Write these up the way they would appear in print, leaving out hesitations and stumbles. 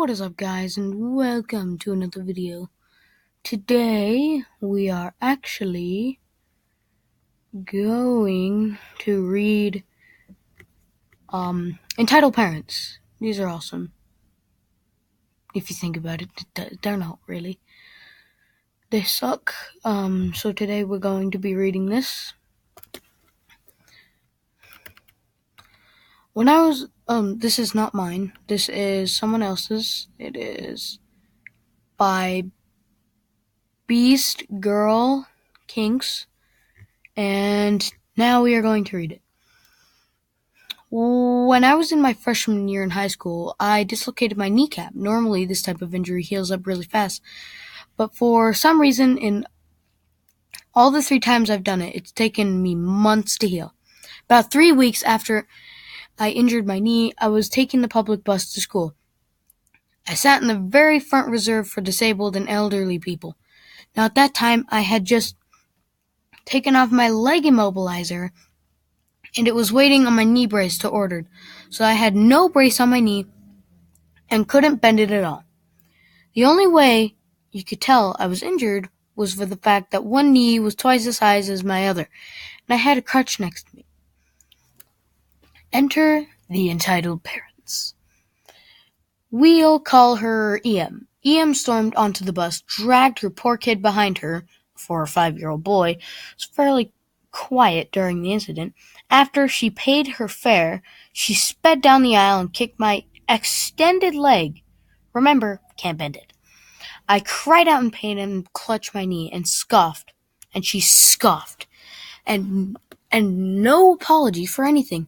What is up, guys, and welcome to another video. Today we are actually going to read Entitled Parents. These are awesome. If you think about it, they're not really. They suck. So today we're going to be reading this. When I was this is not mine. This is someone else's. It is by Beast Girl Kinks. And now we are going to read it. When I was in my freshman year in high school, I dislocated my kneecap. Normally, this type of injury heals up really fast. But for some reason, in all the 3 times I've done it, it's taken me months to heal. About 3 weeks after I injured my knee, I was taking the public bus to school. I sat in the very front reserved for disabled and elderly people. Now, at that time, I had just taken off my leg immobilizer, and it was waiting on my knee brace to order. So I had no brace on my knee and couldn't bend it at all. The only way you could tell I was injured was for the fact that one knee was twice the size as my other, and I had a crutch next to me. Enter the entitled parents. We'll call her EM. EM stormed onto the bus, dragged her poor kid behind her. For a 5-year-old boy, was fairly quiet during the incident. After she paid her fare, she sped down the aisle and kicked my extended leg. Remember, can't bend it. I cried out in pain and clutched my knee and scoffed. And she scoffed. And no apology for anything.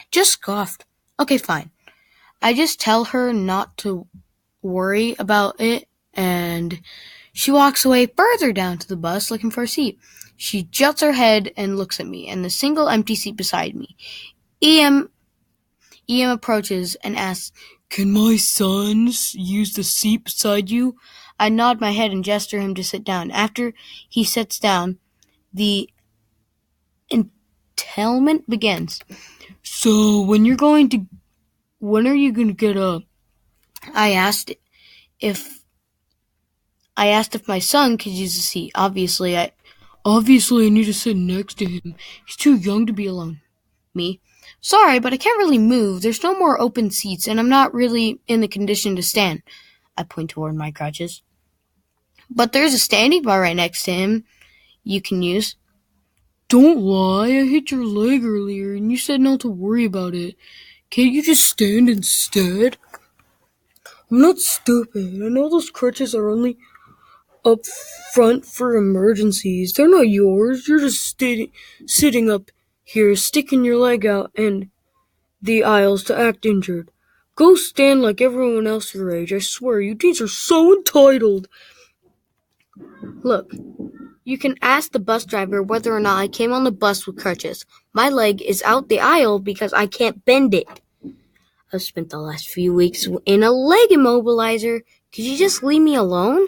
Just scoffed. Okay, fine. I just tell her not to worry about it, and she walks away further down to the bus looking for a seat. She juts her head and looks at me and the single empty seat beside me. EM approaches and asks, "Can my son use the seat beside you?" I nod my head and gesture him to sit down. After he sits down, the entailment begins. "So when are you going to get up?" I asked if my son could use the seat. Obviously I need to sit next to him. He's too young to be alone. Me: "Sorry, but I can't really move. There's no more open seats, and I'm not really in the condition to stand." I point toward my crutches. "But there's a standing bar right next to him you can use." "Don't lie. I hit your leg earlier, and you said not to worry about it. Can't you just stand instead?" "I'm not stupid. I know those crutches are only up front for emergencies. They're not yours. You're just sitting up here, sticking your leg out in the aisles to act injured. Go stand like everyone else your age. I swear, you teens are so entitled." "Look, you can ask the bus driver whether or not I came on the bus with crutches. My leg is out the aisle because I can't bend it. I've spent the last few weeks in a leg immobilizer. Could you just leave me alone?"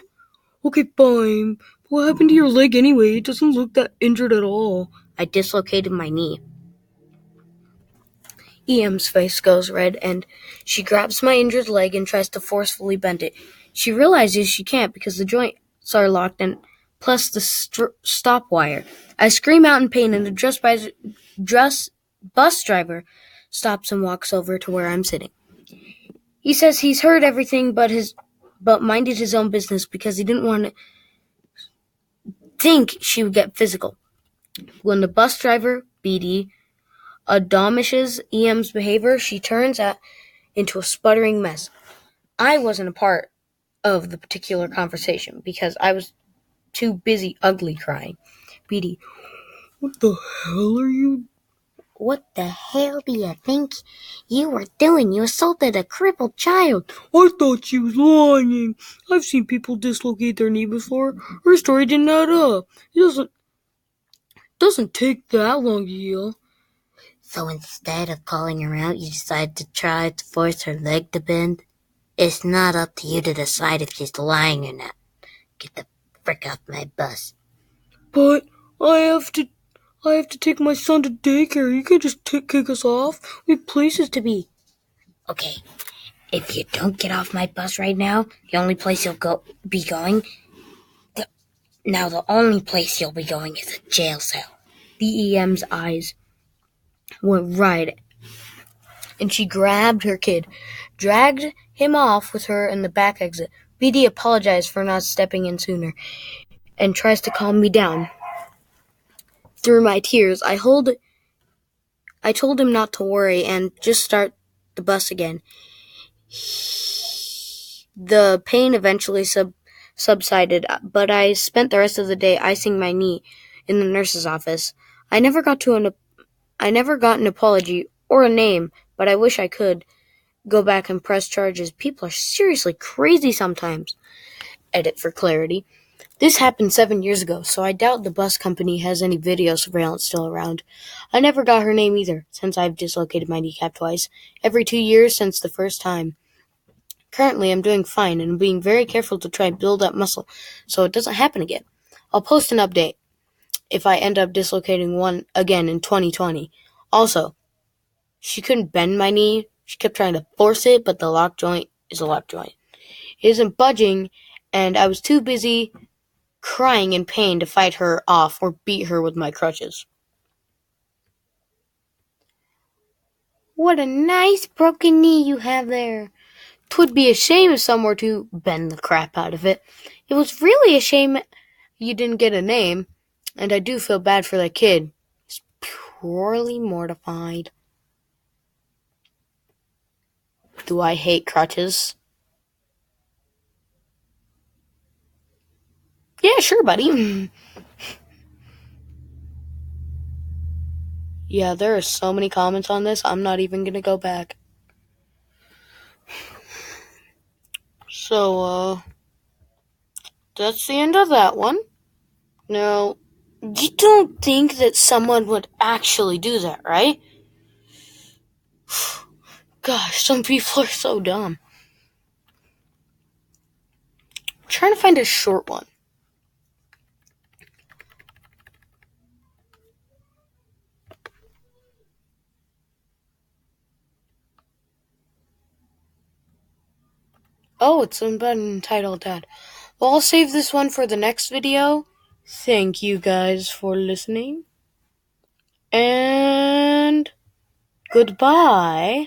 "Okay, fine. What happened to your leg anyway? It doesn't look that injured at all." "I dislocated my knee." EM's face goes red, and she grabs my injured leg and tries to forcefully bend it. She realizes she can't because the joints are locked, and plus the stop wire. I scream out in pain, and the bus driver stops and walks over to where I'm sitting. He says he's heard everything but minded his own business because he didn't want to think she would get physical. When the bus driver, BD, admonishes EM's behavior, she turns into a sputtering mess. I wasn't a part of the particular conversation because I was too busy ugly crying. BD: "What the hell are you?" "What the hell do you think you were doing? You assaulted a crippled child." "I thought she was lying. I've seen people dislocate their knee before. Her story didn't add up. It doesn't take that long to heal." "So instead of calling her out, you decided to try to force her leg to bend? It's not up to you to decide if she's lying or not. Get the frick off my bus." "But I have to take my son to daycare. You can't just kick us off. We have places to be." "Okay, If you don't get off my bus right now, the only place you'll be going is a jail cell. BEM's eyes went wide, and she grabbed her kid, dragged him off with her in the back exit. BD apologized for not stepping in sooner, and tries to calm me down. Through my tears, I told him not to worry and just start the bus again. The pain eventually subsided, but I spent the rest of the day icing my knee in the nurse's office. I never got an apology or a name, but I wish I could go back and press charges. People are seriously crazy sometimes. Edit for clarity. This happened 7 years ago, so I doubt the bus company has any video surveillance still around. I never got her name either, since I've dislocated my kneecap twice, every 2 years since the first time. Currently, I'm doing fine, and I'm being very careful to try and build up muscle so it doesn't happen again. I'll post an update if I end up dislocating one again in 2020. Also, she couldn't bend my knee. She kept trying to force it, but the lock joint is a lock joint. It isn't budging, and I was too busy crying in pain to fight her off or beat her with my crutches. What a nice broken knee you have there. 'Twould be a shame if some were to bend the crap out of it. It was really a shame you didn't get a name, and I do feel bad for that kid. He's purely mortified. Do I hate crutches? Yeah, sure, buddy. Yeah, there are so many comments on this, I'm not even gonna go back. So, that's the end of that one. Now, you don't think that someone would actually do that, right? Gosh, some people are so dumb. I'm trying to find a short one. Oh, it's about an entitled dad. Well, I'll save this one for the next video. Thank you guys for listening. And goodbye.